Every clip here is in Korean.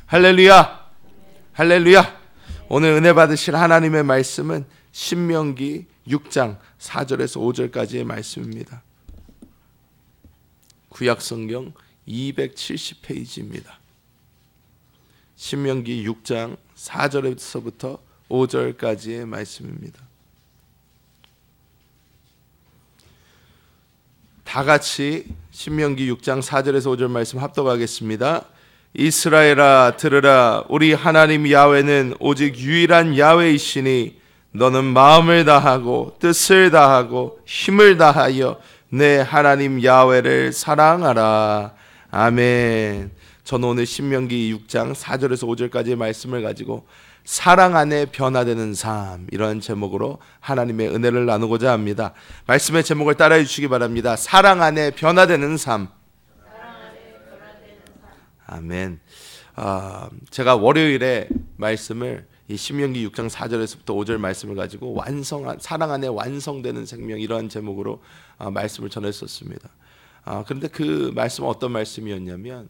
할렐루야, 할렐루야. 오늘 은혜 받으실 하나님의 말씀은 신명기 6장 4절에서 5절까지의 말씀입니다. 구약성경 270페이지입니다. 신명기 6장 4절에서부터 5절까지의 말씀입니다. 다 같이 신명기 6장 4절에서 5절 말씀 합독하겠습니다. 이스라엘아 들으라. 우리 하나님 야훼는 오직 유일한 야훼이시니 너는 마음을 다하고 뜻을 다하고 힘을 다하여 내 하나님 야훼를 사랑하라. 아멘. 저는 오늘 신명기 6장 4절에서 5절까지의 말씀을 가지고 사랑 안에 변화되는 삶, 이런 제목으로 하나님의 은혜를 나누고자 합니다. 말씀의 제목을 따라해 주시기 바랍니다. 사랑 안에 변화되는 삶. 아멘. 제가 월요일에 말씀을 이 신명기 6장 4절에서부터 5절 말씀을 가지고 사랑 안에 완성되는 생명, 이러한 제목으로 말씀을 전했었습니다. 그런데 그 말씀은 어떤 말씀이었냐면,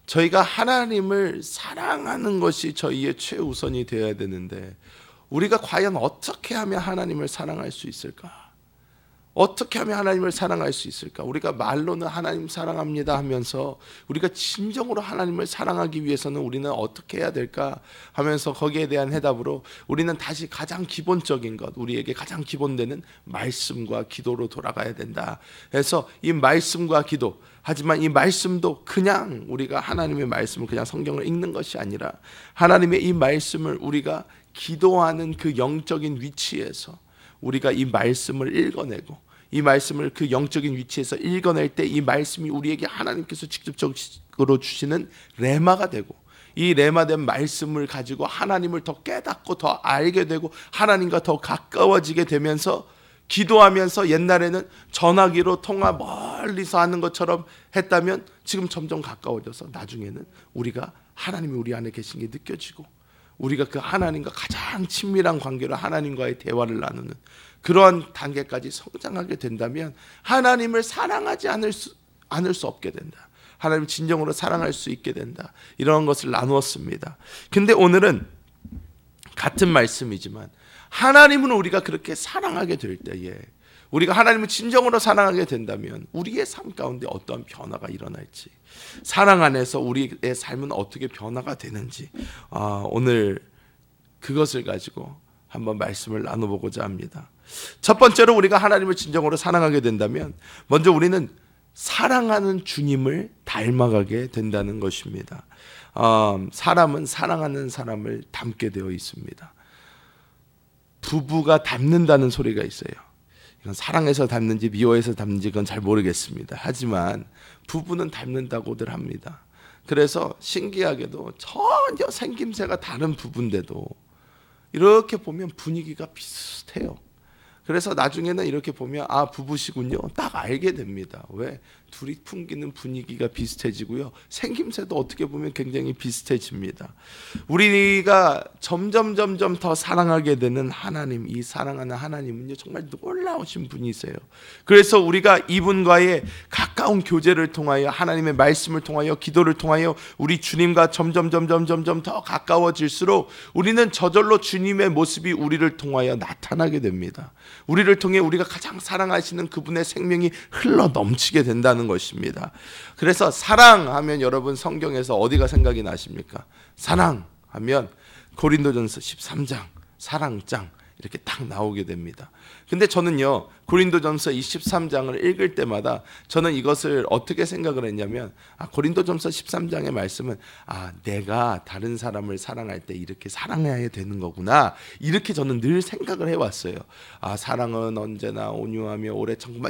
저희가 하나님을 사랑하는 것이 저희의 최우선이 되어야 되는데, 우리가 과연 어떻게 하면 하나님을 사랑할 수 있을까? 어떻게 하면 하나님을 사랑할 수 있을까? 우리가 말로는 하나님 사랑합니다 하면서 우리가 진정으로 하나님을 사랑하기 위해서는 우리는 어떻게 해야 될까 하면서 거기에 대한 해답으로 우리는 다시 가장 기본적인 것, 우리에게 가장 기본되는 말씀과 기도로 돌아가야 된다 해서 이 말씀과 기도, 하지만 이 말씀도 그냥 우리가 하나님의 말씀을 그냥 성경을 읽는 것이 아니라 하나님의 이 말씀을 우리가 기도하는 그 영적인 위치에서 우리가 이 말씀을 읽어내고, 이 말씀을 그 영적인 위치에서 읽어낼 때 이 말씀이 우리에게 하나님께서 직접적으로 주시는 레마가 되고, 이 레마된 말씀을 가지고 하나님을 더 깨닫고 더 알게 되고 하나님과 더 가까워지게 되면서, 기도하면서 옛날에는 전화기로 통화 멀리서 하는 것처럼 했다면 지금 점점 가까워져서 나중에는 우리가 하나님이 우리 안에 계신 게 느껴지고, 우리가 그 하나님과 가장 친밀한 관계로 하나님과의 대화를 나누는 그러한 단계까지 성장하게 된다면 하나님을 사랑하지 않을 수 없게 된다. 하나님을 진정으로 사랑할 수 있게 된다. 이런 것을 나누었습니다. 근데 오늘은 같은 말씀이지만 하나님은 우리가 그렇게 사랑하게 될 때에, 우리가 하나님을 진정으로 사랑하게 된다면 우리의 삶 가운데 어떠한 변화가 일어날지, 사랑 안에서 우리의 삶은 어떻게 변화가 되는지, 오늘 그것을 가지고 한번 말씀을 나눠보고자 합니다. 첫 번째로 우리가 하나님을 진정으로 사랑하게 된다면 먼저 우리는 사랑하는 주님을 닮아가게 된다는 것입니다. 사람은 사랑하는 사람을 닮게 되어 있습니다. 부부가 닮는다는 소리가 있어요. 이건 사랑해서 닮는지 미워해서 닮는지 그건 잘 모르겠습니다. 하지만 부부는 닮는다고들 합니다. 그래서 신기하게도 전혀 생김새가 다른 부부인데도 이렇게 보면 분위기가 비슷해요. 그래서 나중에는 이렇게 보면 부부시군요, 딱 알게 됩니다. 왜? 둘이 풍기는 분위기가 비슷해지고요, 생김새도 어떻게 보면 굉장히 비슷해집니다. 우리가 점점 더 사랑하게 되는 하나님, 이 사랑하는 하나님은요 정말 놀라우신 분이세요. 그래서 우리가 이분과의 가까운 교제를 통하여, 하나님의 말씀을 통하여, 기도를 통하여 우리 주님과 점점 더 가까워질수록 우리는 저절로 주님의 모습이 우리를 통하여 나타나게 됩니다. 우리를 통해 우리가 가장 사랑하시는 그분의 생명이 흘러 넘치게 된다는 것입니다. 그래서 사랑하면 여러분 성경에서 어디가 생각이 나십니까? 사랑하면 고린도전서 13장 사랑장 이렇게 딱 나오게 됩니다. 근데 저는요 고린도전서 23장을 읽을 때마다 저는 이것을 어떻게 생각을 했냐면, 고린도전서 13장의 말씀은 내가 다른 사람을 사랑할 때 이렇게 사랑해야 되는 거구나, 이렇게 저는 늘 생각을 해왔어요. 사랑은 언제나 온유하며 오래 참고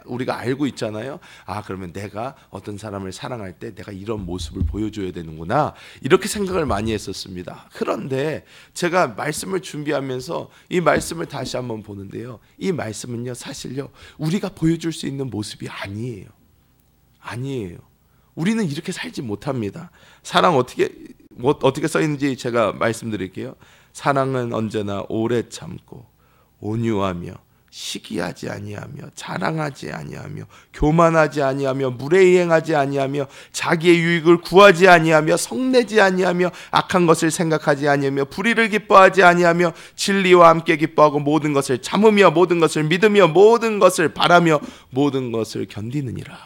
우리가 알고 있잖아요. 그러면 내가 어떤 사람을 사랑할 때 내가 이런 모습을 보여줘야 되는구나, 이렇게 생각을 많이 했었습니다. 그런데 제가 말씀을 준비하면서 이 말씀을 다시 한번 보는데요, 이 말씀은요 사실요 우리가 보여줄 수 있는 모습이 아니에요. 우리는 이렇게 살지 못합니다. 사랑 어떻게 써 있는지 제가 말씀드릴게요. 사랑은 언제나 오래 참고 온유하며 시기하지 아니하며 자랑하지 아니하며 교만하지 아니하며 무례행하지 아니하며 자기의 유익을 구하지 아니하며 성내지 아니하며 악한 것을 생각하지 아니하며 불의를 기뻐하지 아니하며 진리와 함께 기뻐하고 모든 것을 참으며 모든 것을 믿으며 모든 것을 바라며 모든 것을 견디느니라.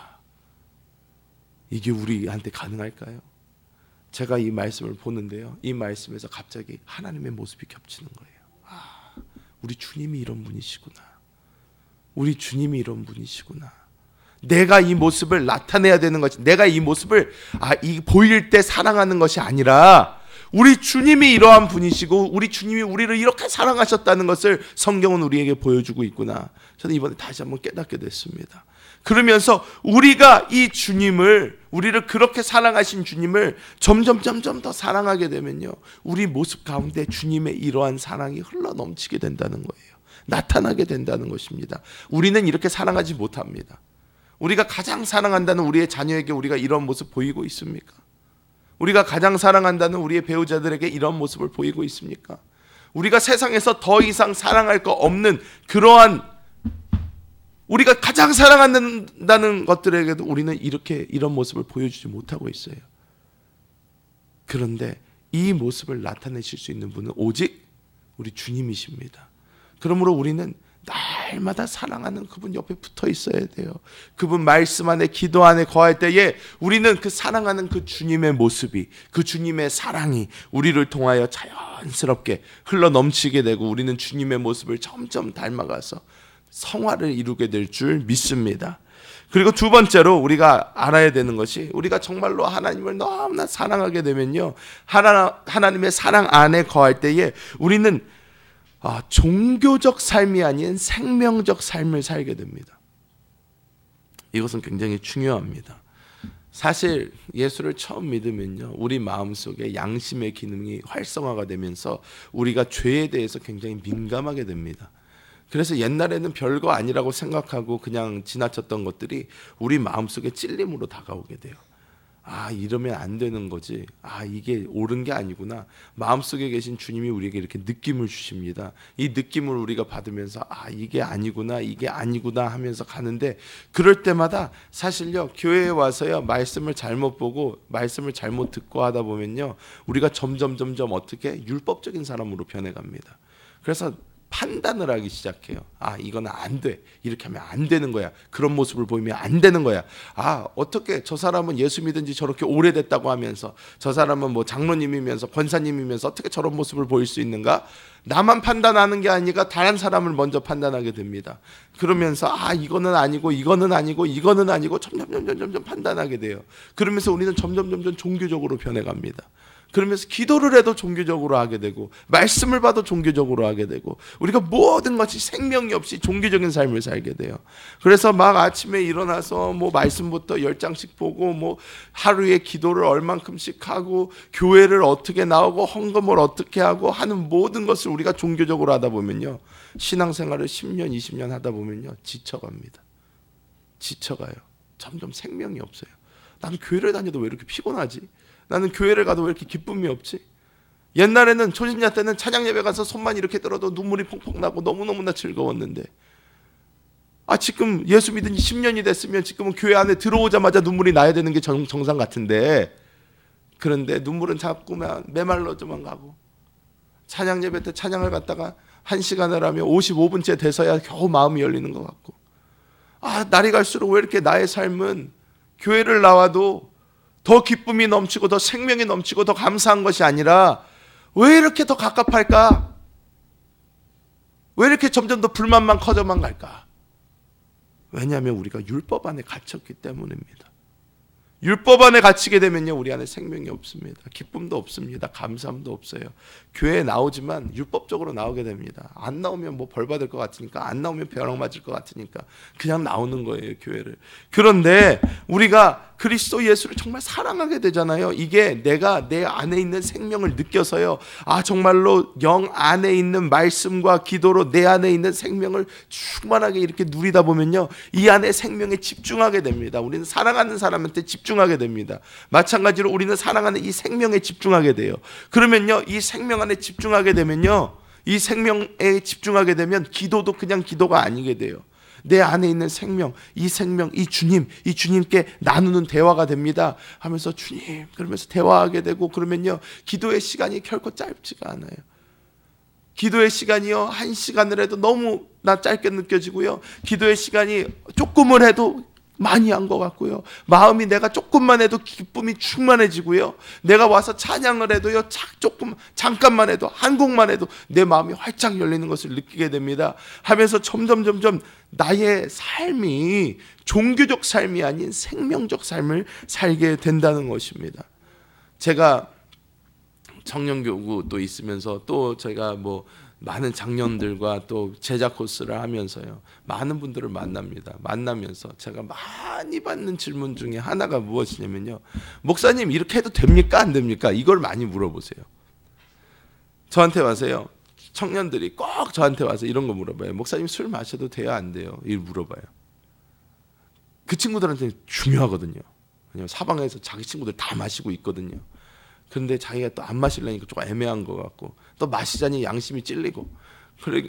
이게 우리한테 가능할까요? 제가 이 말씀을 보는데요, 이 말씀에서 갑자기 하나님의 모습이 겹치는 거예요. 우리 주님이 이런 분이시구나. 우리 주님이 이런 분이시구나. 내가 이 모습을 나타내야 되는 것이, 내가 이 모습을 보일 때 사랑하는 것이 아니라 우리 주님이 이러한 분이시고 우리 주님이 우리를 이렇게 사랑하셨다는 것을 성경은 우리에게 보여주고 있구나. 저는 이번에 다시 한번 깨닫게 됐습니다. 그러면서 우리가 이 주님을, 우리를 그렇게 사랑하신 주님을 점점 더 사랑하게 되면요, 우리 모습 가운데 주님의 이러한 사랑이 흘러 넘치게 된다는 거예요. 나타나게 된다는 것입니다. 우리는 이렇게 사랑하지 못합니다. 우리가 가장 사랑한다는 우리의 자녀에게 우리가 이런 모습 보이고 있습니까? 우리가 가장 사랑한다는 우리의 배우자들에게 이런 모습을 보이고 있습니까? 우리가 세상에서 더 이상 사랑할 거 없는 그러한, 우리가 가장 사랑한다는 것들에게도 우리는 이런 모습을 보여주지 못하고 있어요. 그런데 이 모습을 나타내실 수 있는 분은 오직 우리 주님이십니다. 그러므로 우리는 날마다 사랑하는 그분 옆에 붙어 있어야 돼요. 그분 말씀 안에, 기도 안에 거할 때에 우리는 그 사랑하는 그 주님의 모습이, 그 주님의 사랑이 우리를 통하여 자연스럽게 흘러 넘치게 되고 우리는 주님의 모습을 점점 닮아가서 성화를 이루게 될 줄 믿습니다. 그리고 두 번째로 우리가 알아야 되는 것이, 우리가 정말로 하나님을 너무나 사랑하게 되면요, 하나님의 사랑 안에 거할 때에 우리는 종교적 삶이 아닌 생명적 삶을 살게 됩니다. 이것은 굉장히 중요합니다. 사실 예수를 처음 믿으면요, 우리 마음속에 양심의 기능이 활성화가 되면서 우리가 죄에 대해서 굉장히 민감하게 됩니다. 그래서 옛날에는 별거 아니라고 생각하고 그냥 지나쳤던 것들이 우리 마음속에 찔림으로 다가오게 돼요. 이러면 안 되는 거지. 이게 옳은 게 아니구나. 마음속에 계신 주님이 우리에게 이렇게 느낌을 주십니다. 이 느낌을 우리가 받으면서 이게 아니구나, 이게 아니구나 하면서 가는데, 그럴 때마다 사실요, 교회에 와서요, 말씀을 잘못 보고 말씀을 잘못 듣고 하다 보면요, 우리가 점점 어떻게 율법적인 사람으로 변해갑니다. 그래서 판단을 하기 시작해요. 이거는 안 돼. 이렇게 하면 안 되는 거야. 그런 모습을 보이면 안 되는 거야. 어떻게 저 사람은 예수 믿은 지 저렇게 오래됐다고 하면서, 저 사람은 뭐 장로님이면서 권사님이면서 어떻게 저런 모습을 보일 수 있는가? 나만 판단하는 게 아니라 다른 사람을 먼저 판단하게 됩니다. 그러면서 이거는 아니고 이거는 아니고 이거는 아니고 점점 판단하게 돼요. 그러면서 우리는 점점 종교적으로 변해갑니다. 그러면서 기도를 해도 종교적으로 하게 되고, 말씀을 봐도 종교적으로 하게 되고, 우리가 모든 것이 생명이 없이 종교적인 삶을 살게 돼요. 그래서 막 아침에 일어나서 뭐 말씀부터 10장씩 보고, 뭐 하루에 기도를 얼만큼씩 하고, 교회를 어떻게 나오고, 헌금을 어떻게 하고 하는 모든 것을 우리가 종교적으로 하다 보면요, 신앙생활을 10년 20년 하다 보면요, 지쳐갑니다. 지쳐가요. 점점 생명이 없어요. 나는 교회를 다녀도 왜 이렇게 피곤하지? 나는 교회를 가도 왜 이렇게 기쁨이 없지? 옛날에는 초신자 때는 찬양 예배 가서 손만 이렇게 들어도 눈물이 펑펑 나고 너무너무나 즐거웠는데, 지금 예수 믿은 지 10년이 됐으면 지금은 교회 안에 들어오자마자 눈물이 나야 되는 게 정상 같은데, 그런데 눈물은 자꾸만 메말라져만 가고, 찬양 예배 때 찬양을 갖다가 1시간을 하면 55분째 돼서야 겨우 마음이 열리는 것 같고, 날이 갈수록 왜 이렇게 나의 삶은 교회를 나와도 더 기쁨이 넘치고 더 생명이 넘치고 더 감사한 것이 아니라 왜 이렇게 더 갑갑할까? 왜 이렇게 점점 더 불만만 커져만 갈까? 왜냐하면 우리가 율법 안에 갇혔기 때문입니다. 율법 안에 갇히게 되면요, 우리 안에 생명이 없습니다. 기쁨도 없습니다. 감사함도 없어요. 교회에 나오지만 율법적으로 나오게 됩니다. 안 나오면 뭐 벌 받을 것 같으니까, 안 나오면 벼락 맞을 것 같으니까 그냥 나오는 거예요, 교회를. 그런데 우리가 그리스도 예수를 정말 사랑하게 되잖아요. 이게 내가 내 안에 있는 생명을 느껴서요, 정말로 영 안에 있는 말씀과 기도로 내 안에 있는 생명을 충만하게 이렇게 누리다 보면요, 이 안에 생명에 집중하게 됩니다. 우리는 사랑하는 사람한테 집중하게 됩니다. 마찬가지로 우리는 사랑하는 이 생명에 집중하게 돼요. 그러면요, 이 생명 안에 집중하게 되면요, 이 생명에 집중하게 되면 기도도 그냥 기도가 아니게 돼요. 내 안에 있는 생명, 이 주님, 이 주님께 나누는 대화가 됩니다 하면서 주님 그러면서 대화하게 되고, 그러면요 기도의 시간이 결코 짧지가 않아요. 기도의 시간이요 1시간을 해도 너무 짧게 느껴지고요, 기도의 시간이 조금을 해도 많이 한 것 같고요, 마음이 내가 조금만 해도 기쁨이 충만해지고요, 내가 와서 찬양을 해도요 잠깐만 해도 한 곡만 해도 내 마음이 활짝 열리는 것을 느끼게 됩니다 하면서 점점 나의 삶이 종교적 삶이 아닌 생명적 삶을 살게 된다는 것입니다. 제가 청년교구도 있으면서 또 제가 많은 장년들과 또 제자 코스를 하면서요 많은 분들을 만나면서 제가 많이 받는 질문 중에 하나가 무엇이냐면요, 목사님 이렇게 해도 됩니까 안 됩니까? 이걸 많이 물어보세요. 저한테 와서요, 청년들이 꼭 저한테 와서 이런 거 물어봐요. 목사님 술 마셔도 돼요 안 돼요? 이걸 물어봐요. 그 친구들한테 중요하거든요. 왜냐면 사방에서 자기 친구들 다 마시고 있거든요. 그런데 자기가 또 안 마시려니까 조금 애매한 것 같고, 또 마시자니 양심이 찔리고,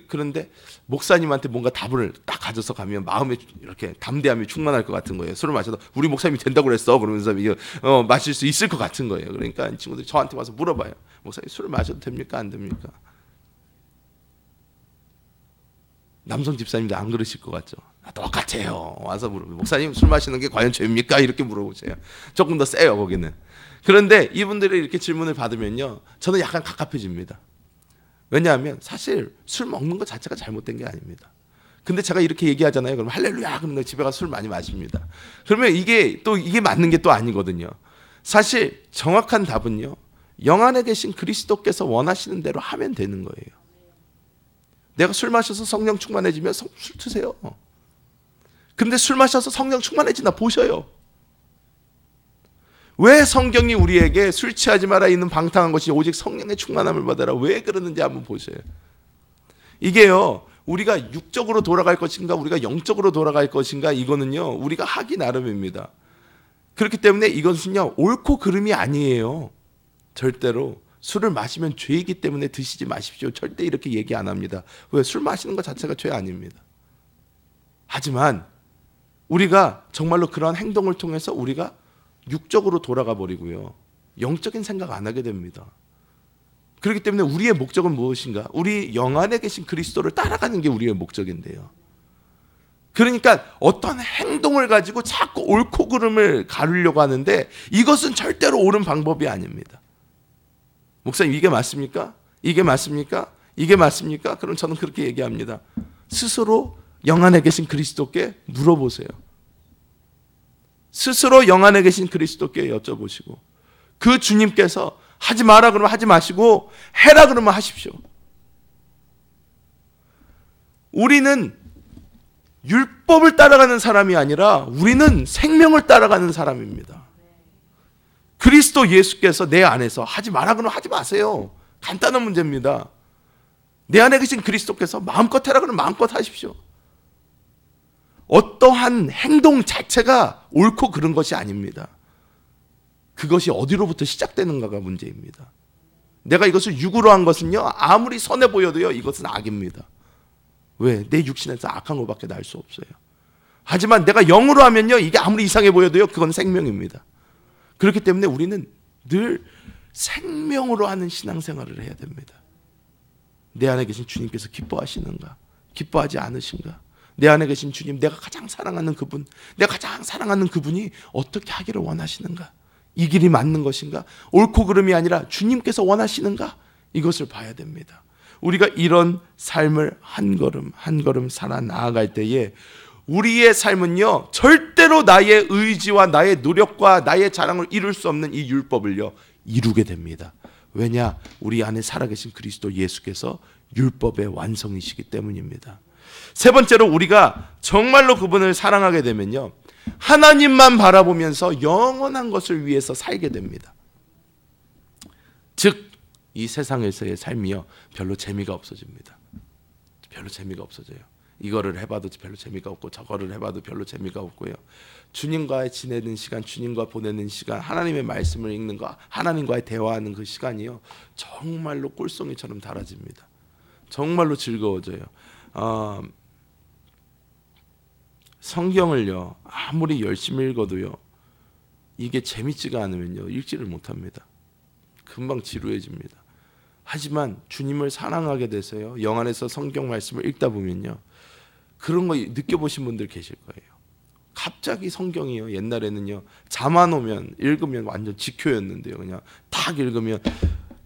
그런데 목사님한테 뭔가 답을 딱 가져서 가면 마음에 이렇게 담대함이 충만할 것 같은 거예요. 술을 마셔도 우리 목사님이 된다고 그랬어 그러면서 마실 수 있을 것 같은 거예요. 그러니까 이 친구들이 저한테 와서 물어봐요. 목사님 술을 마셔도 됩니까 안 됩니까? 남성 집사님도 안 그러실 것 같죠? 똑같아요. 와서 물어봐요. 목사님 술 마시는 게 과연 죄입니까? 이렇게 물어보세요. 조금 더 세요 거기는. 그런데 이분들이 이렇게 질문을 받으면요 저는 약간 갑갑해집니다. 왜냐하면 사실 술 먹는 것 자체가 잘못된 게 아닙니다. 근데 제가 이렇게 얘기하잖아요. 그럼 할렐루야 그러면 집에 가서 술 많이 마십니다. 그러면 이게 맞는 게 또 아니거든요. 사실 정확한 답은요, 영 안에 계신 그리스도께서 원하시는 대로 하면 되는 거예요. 내가 술 마셔서 성령 충만해지면 술 드세요. 근데 술 마셔서 성령 충만해지나 보셔요. 왜 성경이 우리에게 술 취하지 마라 있는 방탕한 것이 오직 성령의 충만함을 받아라 왜 그러는지 한번 보세요. 이게요 우리가 육적으로 돌아갈 것인가 우리가 영적으로 돌아갈 것인가, 이거는요 우리가 하기 나름입니다. 그렇기 때문에 이것은요 옳고 그름이 아니에요. 절대로 술을 마시면 죄이기 때문에 드시지 마십시오, 절대 이렇게 얘기 안 합니다. 왜? 술 마시는 것 자체가 죄 아닙니다. 하지만 우리가 정말로 그러한 행동을 통해서 우리가 육적으로 돌아가 버리고요 영적인 생각 안 하게 됩니다. 그렇기 때문에 우리의 목적은 무엇인가? 우리 영 안에 계신 그리스도를 따라가는 게 우리의 목적인데요. 그러니까 어떤 행동을 가지고 자꾸 옳고 그름을 가르려고 하는데 이것은 절대로 옳은 방법이 아닙니다. 목사님 이게 맞습니까? 이게 맞습니까? 이게 맞습니까? 그럼 저는 그렇게 얘기합니다. 스스로 영 안에 계신 그리스도께 물어보세요. 스스로 영 안에 계신 그리스도께 여쭤보시고, 그 주님께서 하지 마라 그러면 하지 마시고 해라 그러면 하십시오. 우리는 율법을 따라가는 사람이 아니라 우리는 생명을 따라가는 사람입니다. 그리스도 예수께서 내 안에서 하지 마라 그러면 하지 마세요. 간단한 문제입니다. 내 안에 계신 그리스도께서 마음껏 해라 그러면 마음껏 하십시오. 어떠한 행동 자체가 옳고 그른 것이 아닙니다. 그것이 어디로부터 시작되는가가 문제입니다. 내가 이것을 육으로 한 것은요 아무리 선해 보여도요 이것은 악입니다. 왜? 내 육신에서 악한 것밖에 날 수 없어요. 하지만 내가 영으로 하면요 이게 아무리 이상해 보여도요 그건 생명입니다. 그렇기 때문에 우리는 늘 생명으로 하는 신앙생활을 해야 됩니다. 내 안에 계신 주님께서 기뻐하시는가? 기뻐하지 않으신가? 내 안에 계신 주님, 내가 가장 사랑하는 그분, 내가 가장 사랑하는 그분이 어떻게 하기를 원하시는가? 이 길이 맞는 것인가? 옳고 그름이 아니라 주님께서 원하시는가? 이것을 봐야 됩니다. 우리가 이런 삶을 한 걸음 한 걸음 살아 나아갈 때에 우리의 삶은요 절대로 나의 의지와 나의 노력과 나의 자랑을 이룰 수 없는 이 율법을요 이루게 됩니다. 왜냐? 우리 안에 살아계신 그리스도 예수께서 율법의 완성이시기 때문입니다. 세 번째로 우리가 정말로 그분을 사랑하게 되면요 하나님만 바라보면서 영원한 것을 위해서 살게 됩니다. 즉 이 세상에서의 삶이요 별로 재미가 없어집니다. 별로 재미가 없어져요. 이거를 해봐도 별로 재미가 없고 저거를 해봐도 별로 재미가 없고요. 주님과의 지내는 시간, 주님과 보내는 시간, 하나님의 말씀을 읽는 거, 하나님과의 대화하는 그 시간이요 정말로 꿀송이처럼 달아집니다. 정말로 즐거워져요. 성경을요 아무리 열심히 읽어도요 이게 재밌지가 않으면요 읽지를 못합니다. 금방 지루해집니다. 하지만 주님을 사랑하게 돼서요 영 안에서 성경 말씀을 읽다 보면요 그런 거 느껴보신 분들 계실 거예요. 갑자기 성경이요 옛날에는요 잠 안 오면 읽으면 완전 지효였는데요 그냥 탁 읽으면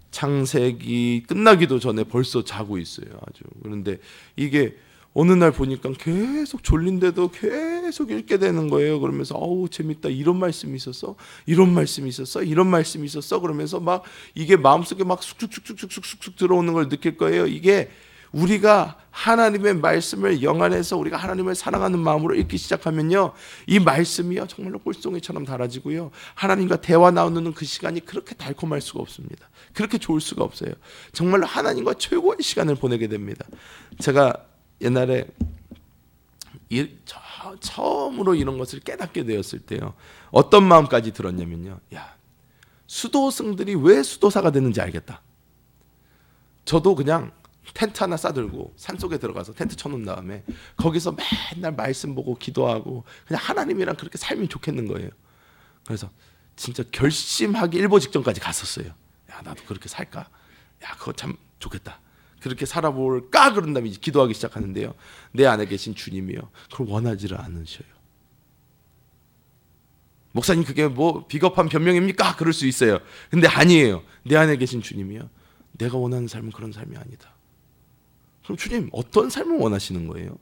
창세기 끝나기도 전에 벌써 자고 있어요 아주. 그런데 이게 어느 날 보니까 계속 졸린데도 계속 읽게 되는 거예요. 그러면서 어우 재밌다, 이런 말씀이 있었어, 이런 말씀이 있었어, 이런 말씀이 있었어, 그러면서 막 이게 마음속에 막 쑥쑥쑥쑥쑥쑥 들어오는 걸 느낄 거예요. 이게 우리가 하나님의 말씀을 영 안에서 우리가 하나님을 사랑하는 마음으로 읽기 시작하면요 이 말씀이요 정말로 꿀송이처럼 달아지고요 하나님과 대화 나누는 그 시간이 그렇게 달콤할 수가 없습니다. 그렇게 좋을 수가 없어요. 정말로 하나님과 최고의 시간을 보내게 됩니다. 제가 옛날에 처음으로 이런 것을 깨닫게 되었을 때요 어떤 마음까지 들었냐면요 야 수도승들이 왜 수도사가 되는지 알겠다. 저도 그냥 텐트 하나 싸들고 산속에 들어가서 텐트 쳐놓은 다음에 거기서 맨날 말씀 보고 기도하고 그냥 하나님이랑 그렇게 살면 좋겠는 거예요. 그래서 진짜 결심하기 일보 직전까지 갔었어요. 야 나도 그렇게 살까? 야 그거 참 좋겠다. 그렇게 살아볼까? 그런 다음에 이제 기도하기 시작하는데요 내 안에 계신 주님이요 그걸 원하지를 않으셔요. 목사님 그게 뭐 비겁한 변명입니까? 그럴 수 있어요. 근데 아니에요. 내 안에 계신 주님이요 내가 원하는 삶은 그런 삶이 아니다. 그럼 주님 어떤 삶을 원하시는 거예요?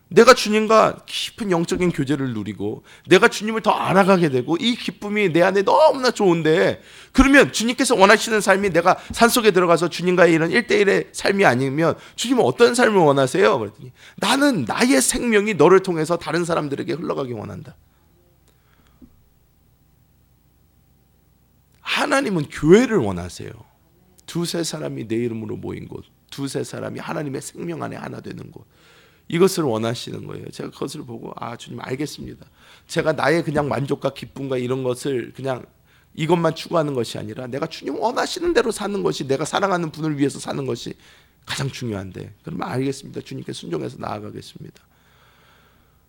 내가 주님과 깊은 영적인 교제를 누리고 내가 주님을 더 알아가게 되고 이 기쁨이 내 안에 너무나 좋은데 그러면 주님께서 원하시는 삶이 내가 산속에 들어가서 주님과의 이런 1대1의 삶이 아니면 주님은 어떤 삶을 원하세요? 그랬더니 나는 나의 생명이 너를 통해서 다른 사람들에게 흘러가기 원한다. 하나님은 교회를 원하세요. 두세 사람이 내 이름으로 모인 곳, 두세 사람이 하나님의 생명 안에 하나 되는 곳, 이것을 원하시는 거예요. 제가 그것을 보고 주님 알겠습니다. 제가 나의 그냥 만족과 기쁨과 이런 것을 그냥 이것만 추구하는 것이 아니라 내가 주님 원하시는 대로 사는 것이 내가 사랑하는 분을 위해서 사는 것이 가장 중요한데 그러면 알겠습니다. 주님께 순종해서 나아가겠습니다.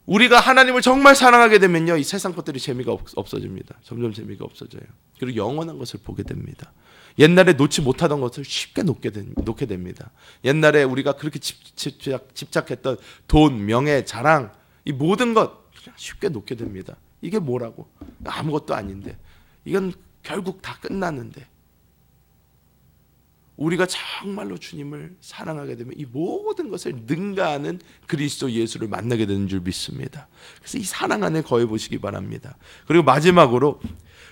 우리가 하나님을 정말 사랑하게 되면요 이 세상 것들이 재미가 없어집니다. 점점 재미가 없어져요. 그리고 영원한 것을 보게 됩니다. 옛날에 놓지 못하던 것을 쉽게 놓게 됩니다. 옛날에 우리가 그렇게 집착했던 돈, 명예, 자랑, 이 모든 것 그냥 쉽게 놓게 됩니다. 이게 뭐라고? 아무것도 아닌데 이건 결국 다 끝나는데 우리가 정말로 주님을 사랑하게 되면 이 모든 것을 능가하는 그리스도 예수를 만나게 되는 줄 믿습니다. 그래서 이 사랑 안에 거해 보시기 바랍니다. 그리고 마지막으로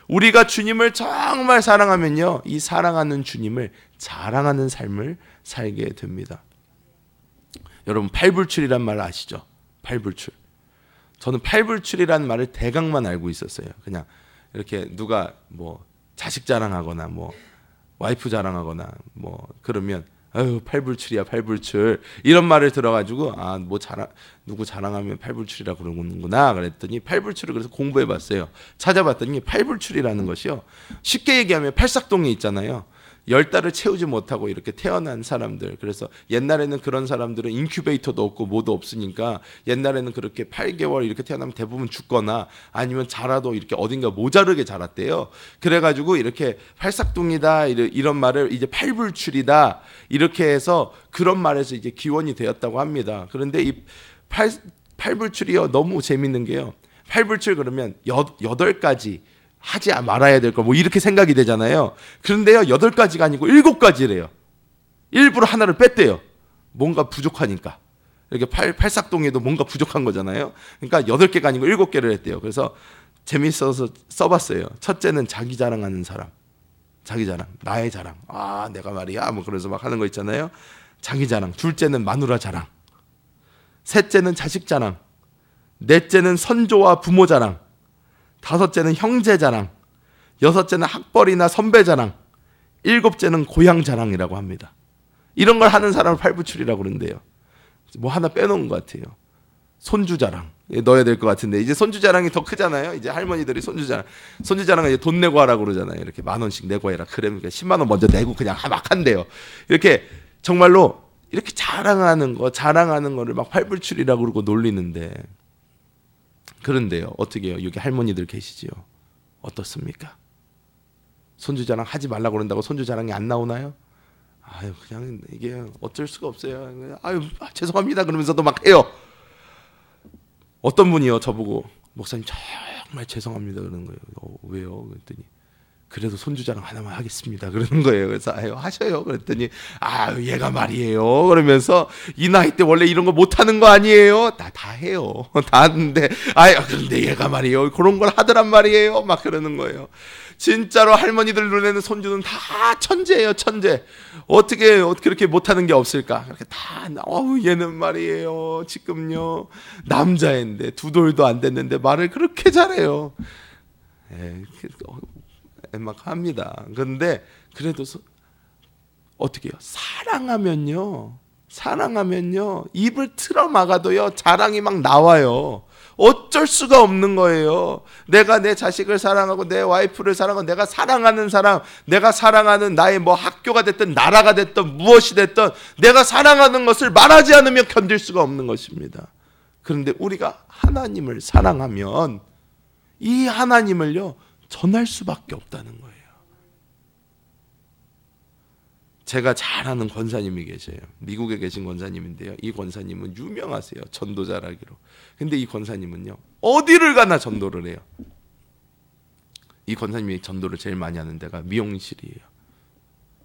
우리가 주님을 정말 사랑하면요 이 사랑하는 주님을 자랑하는 삶을 살게 됩니다. 여러분 팔불출이란 말 아시죠? 팔불출. 저는 팔불출이라는 말을 대강만 알고 있었어요. 그냥 이렇게 누가 뭐 자식 자랑하거나 뭐 와이프 자랑하거나 뭐 그러면 아유 팔불출이야 팔불출 이런 말을 들어가지고 뭐 누구 자랑하면 팔불출이라 그러는구나 그랬더니 팔불출을 그래서 공부해봤어요. 찾아봤더니 팔불출이라는 것이요 쉽게 얘기하면 팔싹동이 있잖아요. 10달을 채우지 못하고 이렇게 태어난 사람들. 그래서 옛날에는 그런 사람들은 인큐베이터도 없고 뭐도 없으니까 옛날에는 그렇게 8개월 이렇게 태어나면 대부분 죽거나 아니면 자라도 이렇게 어딘가 모자르게 자랐대요. 그래가지고 이렇게 팔싹둥이다 이런 말을 이제 팔불출이다 이렇게 해서 그런 말에서 이제 기원이 되었다고 합니다. 그런데 이 팔불출이요 너무 재밌는 게요. 팔불출 그러면 8가지 하지 말아야 될 거 뭐 이렇게 생각이 되잖아요. 그런데요 8가지가 아니고 7가지래요. 일부러 하나를 뺐대요. 뭔가 부족하니까. 이렇게 팔싹동에도 뭔가 부족한 거잖아요. 그러니까 8개가 아니고 7개를 했대요. 그래서 재밌어서 써봤어요. 첫째는 자기 자랑하는 사람. 자기 자랑, 나의 자랑. 내가 말이야 뭐 그래서 막 하는 거 있잖아요. 자기 자랑. 둘째는 마누라 자랑. 셋째는 자식 자랑. 넷째는 선조와 부모 자랑. 다섯째는 형제 자랑, 여섯째는 학벌이나 선배 자랑, 일곱째는 고향 자랑이라고 합니다. 이런 걸 하는 사람을 팔불출이라고 그러는데요. 뭐 하나 빼놓은 것 같아요. 손주 자랑 넣어야 될 것 같은데 이제 손주 자랑이 더 크잖아요. 이제 할머니들이 손주 자랑은 이제 돈 내고 하라고 그러잖아요. 이렇게 10,000원씩 내고 해라. 그러면 10만 원 먼저 내고 그냥 막 한대요. 이렇게 정말로 이렇게 자랑하는 거를 막 활불출이라고 그러고 놀리는데, 그런데요, 어떻게 해요? 여기 할머니들 계시지요? 어떻습니까? 손주 자랑 하지 말라고 그런다고 손주 자랑이 안 나오나요? 아유, 그냥 이게 어쩔 수가 없어요. 아유, 죄송합니다 그러면서도 막 해요. 어떤 분이요, 저보고 목사님 정말 죄송합니다 그러는 거예요. 왜요? 그랬더니 그래도 손주 자랑 하나만 하겠습니다 그러는 거예요. 그래서 아유, 하셔요 그랬더니 아유, 얘가 말이에요 그러면서 이 나이 때 원래 이런 거 못하는 거 아니에요? 다 해요. 다 하는데 아유, 그런데 얘가 말이에요 그런 걸 하더란 말이에요 막 그러는 거예요. 진짜로 할머니들 눈에는 손주는 다 천재예요, 천재. 어떻게 그렇게 못하는 게 없을까? 그렇게 다 얘는 말이에요 지금요 남자인데 두 돌도 안 됐는데 말을 그렇게 잘해요. 막 합니다. 그런데 그래도 어떻게 해요? 사랑하면요 입을 틀어 막아도요 자랑이 막 나와요. 어쩔 수가 없는 거예요. 내가 내 자식을 사랑하고 내 와이프를 사랑하고 내가 사랑하는 사람, 내가 사랑하는 나의 뭐 학교가 됐든 나라가 됐든 무엇이 됐든 내가 사랑하는 것을 말하지 않으면 견딜 수가 없는 것입니다. 그런데 우리가 하나님을 사랑하면 이 하나님을요 전할 수밖에 없다는 거예요. 제가 잘 아는 권사님이 계세요. 미국에 계신 권사님인데요. 이 권사님은 유명하세요. 전도 잘하기로. 근데 이 권사님은요 어디를 가나 전도를 해요. 이 권사님이 전도를 제일 많이 하는 데가 미용실이에요.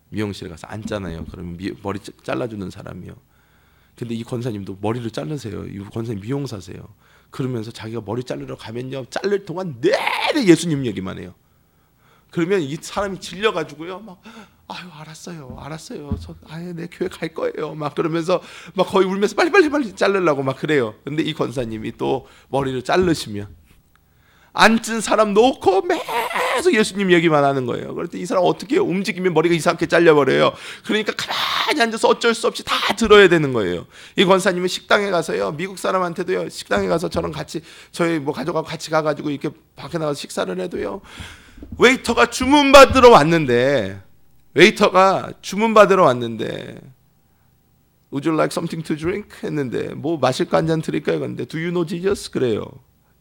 미용실에 가서 앉잖아요. 그러면 머리 잘라주는 사람이요. 근데 이 권사님도 머리를 자르세요. 이 권사님 미용사세요. 그러면서 자기가 머리 자르러 가면요 자를 동안 내내 예수님 얘기만 해요. 그러면 이 사람이 질려가지고요 막 아유, 알았어요. 내 교회 갈 거예요. 막 그러면서 막 거의 울면서 빨리 자르려고 막 그래요. 근데 이 권사님이 또 머리를 자르시면 앉은 사람 놓고 계속 예수님 얘기만 하는 거예요. 그랬더니 이 사람 어떻게 해요? 움직이면 머리가 이상하게 잘려버려요. 그러니까 가만히 앉아서 어쩔 수 없이 다 들어야 되는 거예요. 이 권사님은 식당에 가서요 미국 사람한테도요 식당에 가서 저랑 같이 저희 뭐 가족하고 같이 가가지고 이렇게 밖에 나가서 식사를 해도요 웨이터가 주문 받으러 왔는데 Would you like something to drink? 했는데 뭐 마실 거 한 잔 드릴까요? 그런데 Do you know Jesus? 그래요.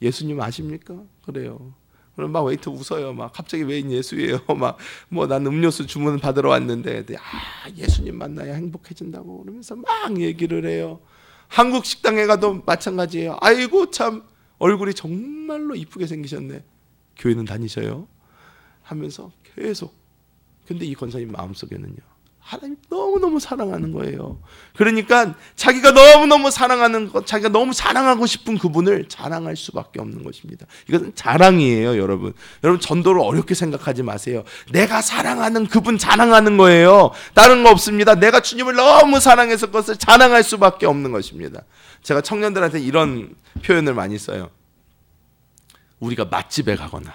예수님 아십니까? 그래요. 그럼 막 웨이터 웃어요. 막 갑자기 왜 예수예요? 막 뭐 난 음료수 주문 받으러 왔는데 예수님 만나야 행복해진다고 그러면서 막 얘기를 해요. 한국 식당에 가도 마찬가지예요. 아이고 참 얼굴이 정말로 이쁘게 생기셨네. 교회는 다니셔요? 하면서 계속. 근데 이 권사님 마음속에는요 하나님 너무너무 사랑하는 거예요. 그러니까 자기가 너무너무 사랑하는 것, 자기가 너무 사랑하고 싶은 그분을 자랑할 수밖에 없는 것입니다. 이것은 자랑이에요. 여러분 전도를 어렵게 생각하지 마세요. 내가 사랑하는 그분 자랑하는 거예요. 다른 거 없습니다. 내가 주님을 너무 사랑해서 그것을 자랑할 수밖에 없는 것입니다. 제가 청년들한테 이런 표현을 많이 써요. 우리가 맛집에 가거나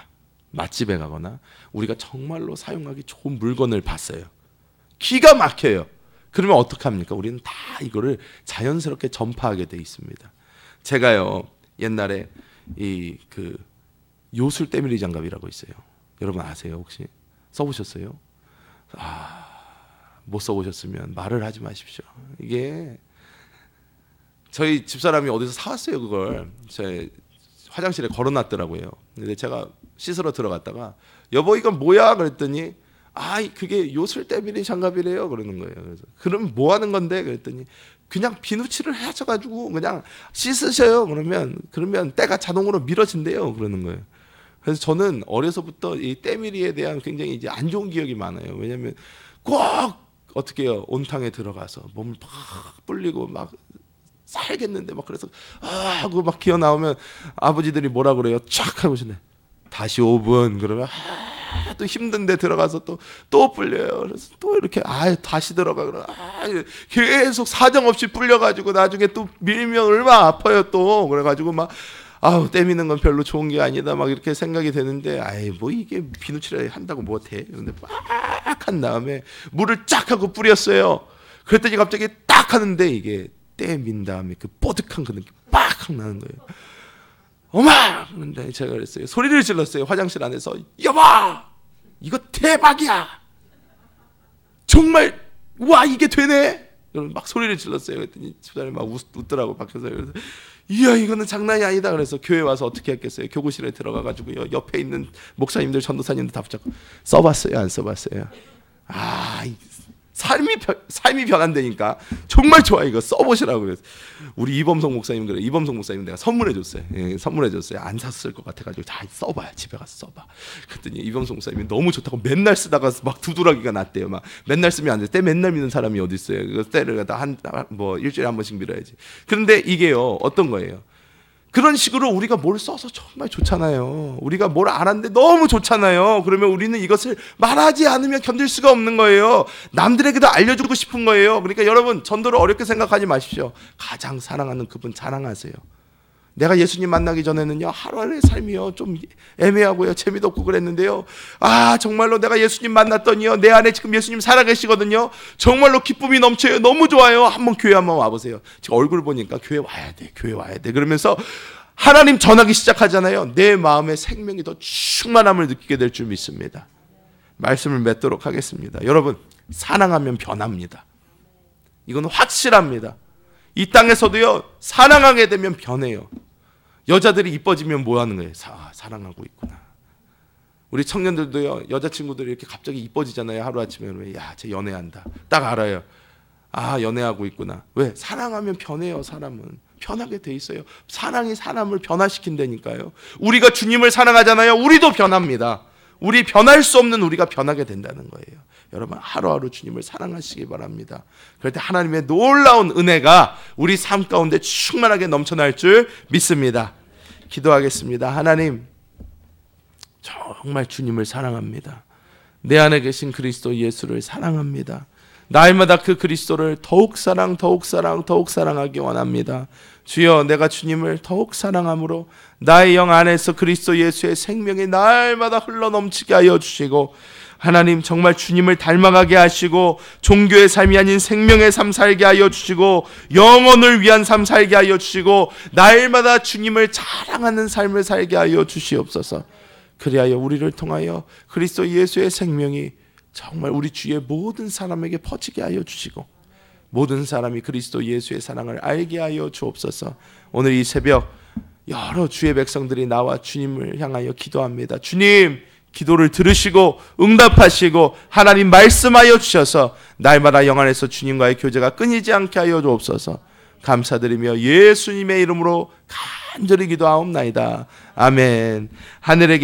우리가 정말로 사용하기 좋은 물건을 봤어요. 기가 막혀요. 그러면 어떡합니까? 우리는 다 이거를 자연스럽게 전파하게 돼 있습니다. 제가요 옛날에 이 그 요술 때밀이 장갑이라고 있어요. 여러분 아세요 혹시? 써보셨어요? 못 써보셨으면 말을 하지 마십시오. 이게 저희 집사람이 어디서 사왔어요. 그걸 제 화장실에 걸어놨더라고요. 근데 제가 씻으러 들어갔다가 여보 이건 뭐야? 그랬더니 그게 요술 때밀이 장갑이래요. 그러는 거예요. 그래서 그럼 뭐 하는 건데? 그랬더니 그냥 비누칠을 하셔가지고 그냥 씻으셔요. 그러면 때가 자동으로 밀어진대요. 그러는 거예요. 그래서 저는 어려서부터 이 때밀이에 대한 굉장히 이제 안 좋은 기억이 많아요. 왜냐하면 꼭 어떻게 해요? 온탕에 들어가서 몸을 팍 불리고 막 살겠는데 막 그래서 하고 막 기어 나오면 아버지들이 뭐라 그래요? 촥 하고 오시네. 다시 5분 그러면 또 힘든데 들어가서 또 불려요. 그래서 또 이렇게 다시 들어가 그러면 계속 사정없이 불려가지고 나중에 또 밀면 얼마나 아파요 또. 그래가지고 막 때미는 건 별로 좋은 게 아니다 막 이렇게 생각이 되는데 뭐 이게 비누칠을 한다고 뭐 돼? 그런데 빡 한 다음에 물을 쫙 하고 뿌렸어요. 그랬더니 갑자기 딱 하는데 이게 때민 다음에 그 뽀득한 그 느낌 빡 나는 거예요. 어마! 그런데 제가 그랬어요. 소리를 질렀어요. 화장실 안에서 여보! 이거 대박이야! 정말 와 이게 되네! 그럼 막 소리를 질렀어요. 그랬더니 집사람이 막 웃더라고 밖에서. 그래서 이야 이거는 장난이 아니다. 그래서 교회 와서 어떻게 했겠어요? 교구실에 들어가가지고요 옆에 있는 목사님들 전도사님들 다 붙잡고 써봤어요? 안 써봤어요? 삶이 변한다니까 정말 좋아. 이거 써보시라고. 그래서 우리 이범석 목사님 그래. 이범석 목사님 내가 선물해줬어요. 예, 선물해줬어요. 안 샀을 것 같아가지고 다 써봐요. 집에 가서 써봐. 그랬더니 이범석 목사님이 너무 좋다고 맨날 쓰다가 막 두드러기가 났대요. 막 맨날 쓰면 안 돼. 때 맨날 믿는 사람이 어디 있어요? 그 때를 갖다 뭐 일주일에 한 번씩 밀어야지. 그런데 이게요 어떤 거예요? 그런 식으로 우리가 뭘 써서 정말 좋잖아요. 우리가 뭘 알았는데 너무 좋잖아요. 그러면 우리는 이것을 말하지 않으면 견딜 수가 없는 거예요. 남들에게도 알려주고 싶은 거예요. 그러니까 여러분 전도를 어렵게 생각하지 마십시오. 가장 사랑하는 그분 자랑하세요. 내가 예수님 만나기 전에는요 하루하루의 삶이요 좀 애매하고요 재미도 없고 그랬는데요, 정말로 내가 예수님 만났더니요 내 안에 지금 예수님 살아계시거든요. 정말로 기쁨이 넘쳐요. 너무 좋아요. 한번 교회 한번 와보세요. 지금 얼굴 보니까 교회 와야 돼, 교회 와야 돼. 그러면서 하나님 전하기 시작하잖아요. 내 마음의 생명이 더 충만함을 느끼게 될 줄 믿습니다. 말씀을 맺도록 하겠습니다. 여러분 사랑하면 변합니다. 이건 확실합니다. 이 땅에서도요 사랑하게 되면 변해요. 여자들이 이뻐지면 뭐 하는 거예요? 사랑하고 있구나. 우리 청년들도요 여자친구들이 이렇게 갑자기 이뻐지잖아요. 하루아침에 쟤 연애한다. 딱 알아요. 연애하고 있구나. 왜? 사랑하면 변해요. 사람은 변하게 돼 있어요. 사랑이 사람을 변화시킨다니까요. 우리가 주님을 사랑하잖아요. 우리도 변합니다. 우리 변할 수 없는 우리가 변하게 된다는 거예요. 여러분 하루하루 주님을 사랑하시기 바랍니다. 그럴 때 하나님의 놀라운 은혜가 우리 삶 가운데 충만하게 넘쳐날 줄 믿습니다. 기도하겠습니다. 하나님 정말 주님을 사랑합니다. 내 안에 계신 그리스도 예수를 사랑합니다. 날마다 그 그리스도를 더욱 사랑하기 원합니다. 주여 내가 주님을 더욱 사랑함으로 나의 영 안에서 그리스도 예수의 생명이 날마다 흘러넘치게 하여 주시고, 하나님 정말 주님을 닮아가게 하시고 종교의 삶이 아닌 생명의 삶 살게 하여 주시고 영혼을 위한 삶 살게 하여 주시고 날마다 주님을 자랑하는 삶을 살게 하여 주시옵소서. 그리하여 우리를 통하여 그리스도 예수의 생명이 정말 우리 주위의 모든 사람에게 퍼지게 하여 주시고 모든 사람이 그리스도 예수의 사랑을 알게 하여 주옵소서. 오늘 이 새벽 여러 주의 백성들이 나와 주님을 향하여 기도합니다. 주님 기도를 들으시고 응답하시고 하나님 말씀하여 주셔서 날마다 영 안에서 주님과의 교제가 끊이지 않게 하여 주옵소서. 감사드리며 예수님의 이름으로 간절히 기도하옵나이다. 아멘. 하늘에